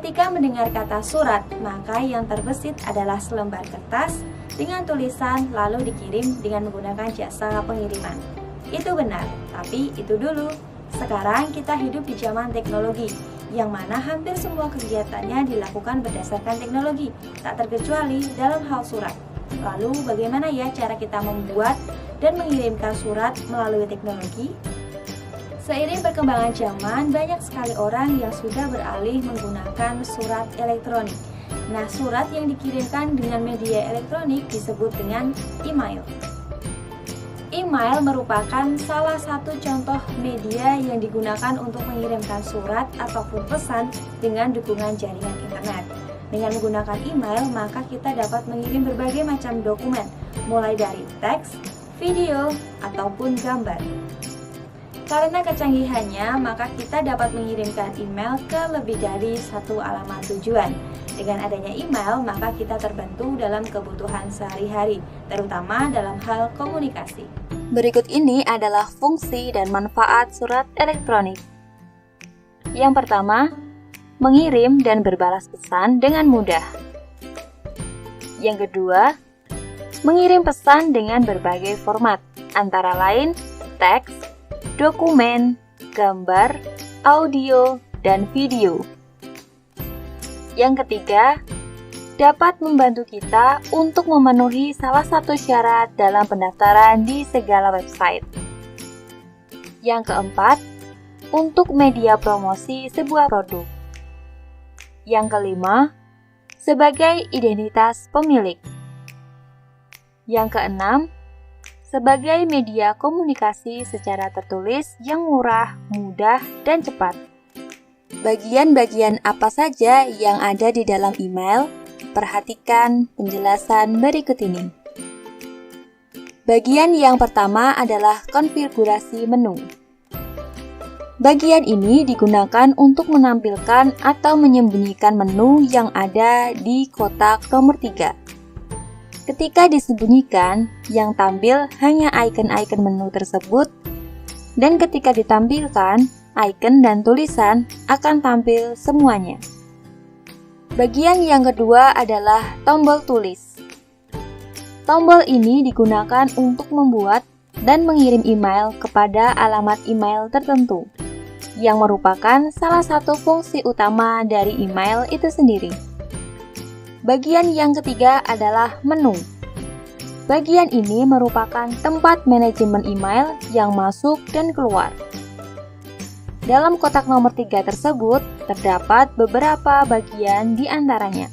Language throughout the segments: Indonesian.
Ketika mendengar kata surat, maka yang terbesit adalah selembar kertas dengan tulisan lalu dikirim dengan menggunakan jasa pengiriman. Itu benar, tapi itu dulu. Sekarang kita hidup di zaman teknologi, yang mana hampir semua kegiatannya dilakukan berdasarkan teknologi, tak terkecuali dalam hal surat. Lalu bagaimana ya cara kita membuat dan mengirimkan surat melalui teknologi? Seiring perkembangan zaman, banyak sekali orang yang sudah beralih menggunakan surat elektronik. Nah, surat yang dikirimkan dengan media elektronik disebut dengan email. Email merupakan salah satu contoh media yang digunakan untuk mengirimkan surat ataupun pesan dengan dukungan jaringan internet. Dengan menggunakan email, maka kita dapat mengirim berbagai macam dokumen, mulai dari teks, video, ataupun gambar. Karena kecanggihannya, maka kita dapat mengirimkan email ke lebih dari satu alamat tujuan. Dengan adanya email, maka kita terbantu dalam kebutuhan sehari-hari, terutama dalam hal komunikasi. Berikut ini adalah fungsi dan manfaat surat elektronik. Yang pertama, mengirim dan berbalas pesan dengan mudah. Yang kedua, mengirim pesan dengan berbagai format, antara lain teks, dokumen, gambar, audio, dan video. Yang ketiga, dapat membantu kita untuk memenuhi salah satu syarat dalam pendaftaran di segala website. Yang keempat, untuk media promosi sebuah produk. Yang kelima, sebagai identitas pemilik. Yang keenam, sebagai media komunikasi secara tertulis yang murah, mudah, dan cepat. Bagian-bagian apa saja yang ada di dalam email? Perhatikan penjelasan berikut ini. Bagian yang pertama adalah konfigurasi menu. Bagian ini digunakan untuk menampilkan atau menyembunyikan menu yang ada di kotak nomor 3. Ketika disembunyikan, yang tampil hanya icon-icon menu tersebut, dan ketika ditampilkan, icon dan tulisan akan tampil semuanya. Bagian yang kedua adalah tombol tulis. Tombol ini digunakan untuk membuat dan mengirim email kepada alamat email tertentu, yang merupakan salah satu fungsi utama dari email itu sendiri. Bagian yang ketiga adalah menu. Bagian ini merupakan tempat manajemen email yang masuk dan keluar. Dalam kotak nomor 3 tersebut, terdapat beberapa bagian di antaranya.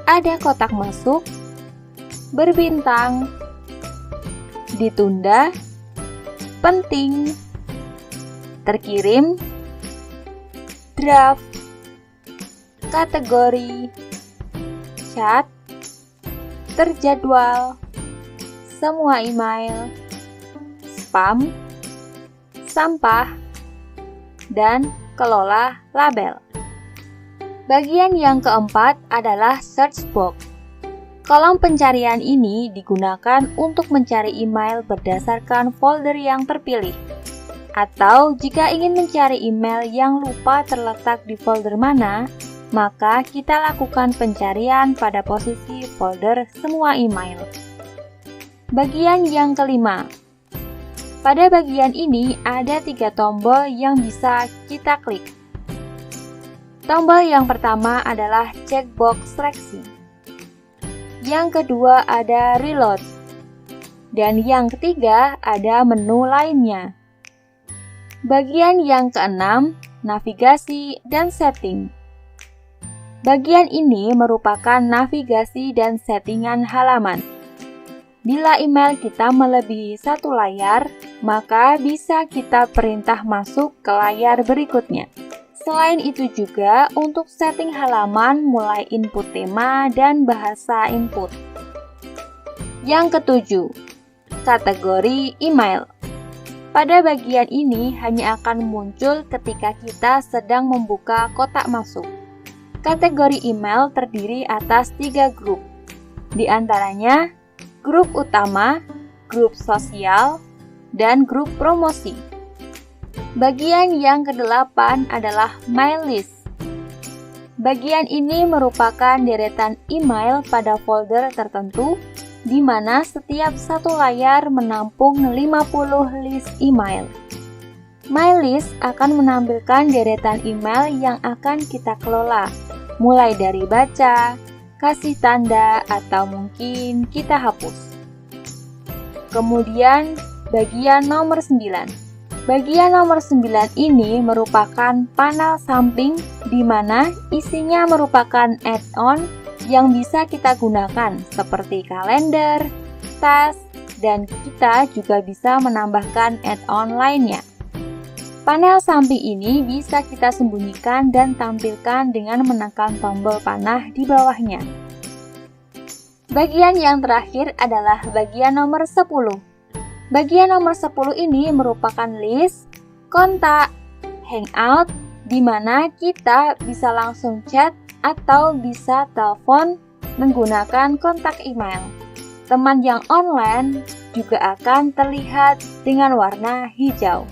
Ada kotak masuk, berbintang, ditunda, penting, terkirim, draft, kategori, chat, terjadwal, semua email, spam, sampah, dan kelola label. Bagian yang keempat adalah search box. Kolom pencarian ini digunakan untuk mencari email berdasarkan folder yang terpilih. Atau jika ingin mencari email yang lupa terletak di folder mana, maka kita lakukan pencarian pada posisi folder semua email. Bagian yang kelima. Pada bagian ini ada 3 tombol yang bisa kita klik. Tombol yang pertama adalah checkbox seleksi. Yang kedua ada reload. Dan yang ketiga ada menu lainnya. Bagian yang keenam, navigasi dan setting. Bagian ini merupakan navigasi dan settingan halaman. Bila email kita melebihi 1 layar, maka bisa kita perintah masuk ke layar berikutnya. Selain itu juga untuk setting halaman mulai input tema dan bahasa input. Yang ketujuh, kategori email. Pada bagian ini hanya akan muncul ketika kita sedang membuka kotak masuk. Kategori email terdiri atas 3 grup, di antaranya grup utama, grup sosial, dan grup promosi. Bagian yang ke-8 adalah My List. Bagian ini merupakan deretan email pada folder tertentu, di mana setiap satu layar menampung 50 list email. My List akan menampilkan deretan email yang akan kita kelola, mulai dari baca, kasih tanda, atau mungkin kita hapus. Kemudian, bagian nomor 9. Bagian nomor 9 ini merupakan panel samping di mana isinya merupakan add-on yang bisa kita gunakan seperti kalender, tas, dan kita juga bisa menambahkan add-on lainnya. Panel samping ini bisa kita sembunyikan dan tampilkan dengan menekan tombol panah di bawahnya. Bagian yang terakhir adalah bagian nomor 10. Bagian nomor 10 ini merupakan list, kontak, hangout, di mana kita bisa langsung chat atau bisa telepon menggunakan kontak email. Teman yang online juga akan terlihat dengan warna hijau.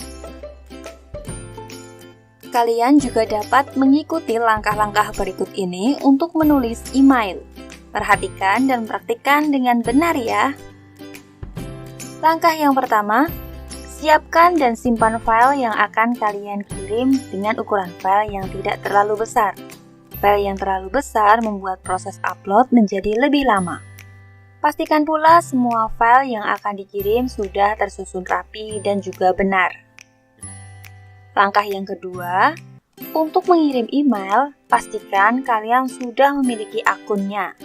Kalian juga dapat mengikuti langkah-langkah berikut ini untuk menulis email. Perhatikan dan praktikkan dengan benar ya. Langkah yang pertama, siapkan dan simpan file yang akan kalian kirim dengan ukuran file yang tidak terlalu besar. File yang terlalu besar membuat proses upload menjadi lebih lama. Pastikan pula semua file yang akan dikirim sudah tersusun rapi dan juga benar. Langkah yang kedua, untuk mengirim email, pastikan kalian sudah memiliki akunnya.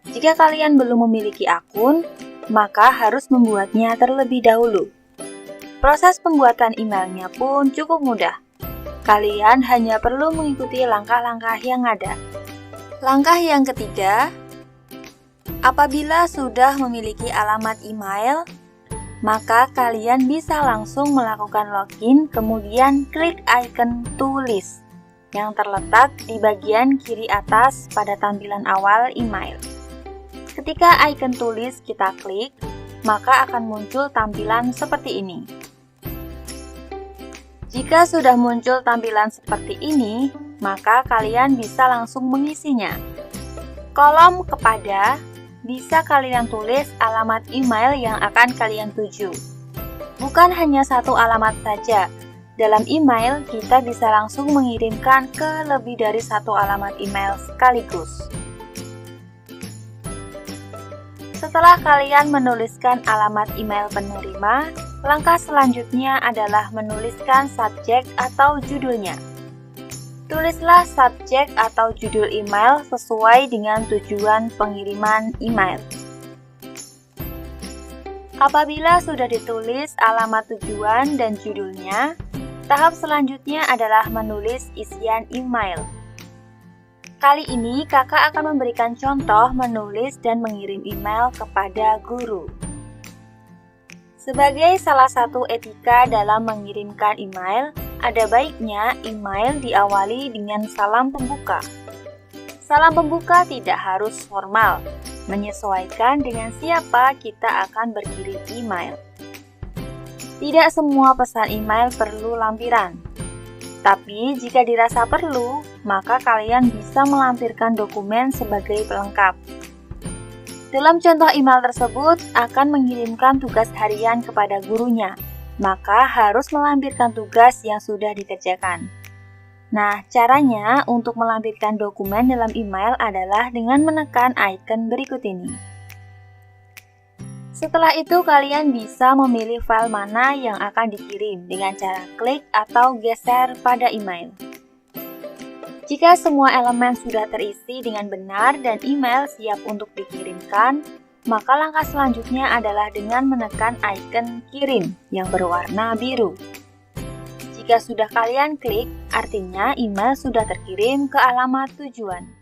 Jika kalian belum memiliki akun, maka harus membuatnya terlebih dahulu. Proses pembuatan emailnya pun cukup mudah. Kalian hanya perlu mengikuti langkah-langkah yang ada. Langkah yang ketiga, apabila sudah memiliki alamat email, maka kalian bisa langsung melakukan login, kemudian klik icon tulis yang terletak di bagian kiri atas pada tampilan awal email. Ketika icon tulis kita klik, maka akan muncul tampilan seperti ini. Jika sudah muncul tampilan seperti ini, maka kalian bisa langsung mengisinya. Kolom kepada bisa kalian tulis alamat email yang akan kalian tuju. Bukan hanya satu alamat saja. Dalam email, kita bisa langsung mengirimkan ke lebih dari satu alamat email sekaligus. Setelah kalian menuliskan alamat email penerima, langkah selanjutnya adalah menuliskan subjek atau judulnya. Tulislah subjek atau judul email sesuai dengan tujuan pengiriman email. Apabila sudah ditulis alamat tujuan dan judulnya, tahap selanjutnya adalah menulis isian email. Kali ini kakak akan memberikan contoh menulis dan mengirim email kepada guru. Sebagai salah satu etika dalam mengirimkan email, ada baiknya email diawali dengan salam pembuka. Salam pembuka tidak harus formal, menyesuaikan dengan siapa kita akan berkirim email. Tidak semua pesan email perlu lampiran. Tapi jika dirasa perlu, maka kalian bisa melampirkan dokumen sebagai pelengkap. Dalam contoh email tersebut akan mengirimkan tugas harian kepada gurunya, maka harus melampirkan tugas yang sudah dikerjakan. Nah, caranya untuk melampirkan dokumen dalam email adalah dengan menekan icon berikut ini. Setelah itu, kalian bisa memilih file mana yang akan dikirim dengan cara klik atau geser pada email. Jika semua elemen sudah terisi dengan benar dan email siap untuk dikirimkan, maka langkah selanjutnya adalah dengan menekan icon kirim yang berwarna biru. Jika sudah kalian klik, artinya email sudah terkirim ke alamat tujuan.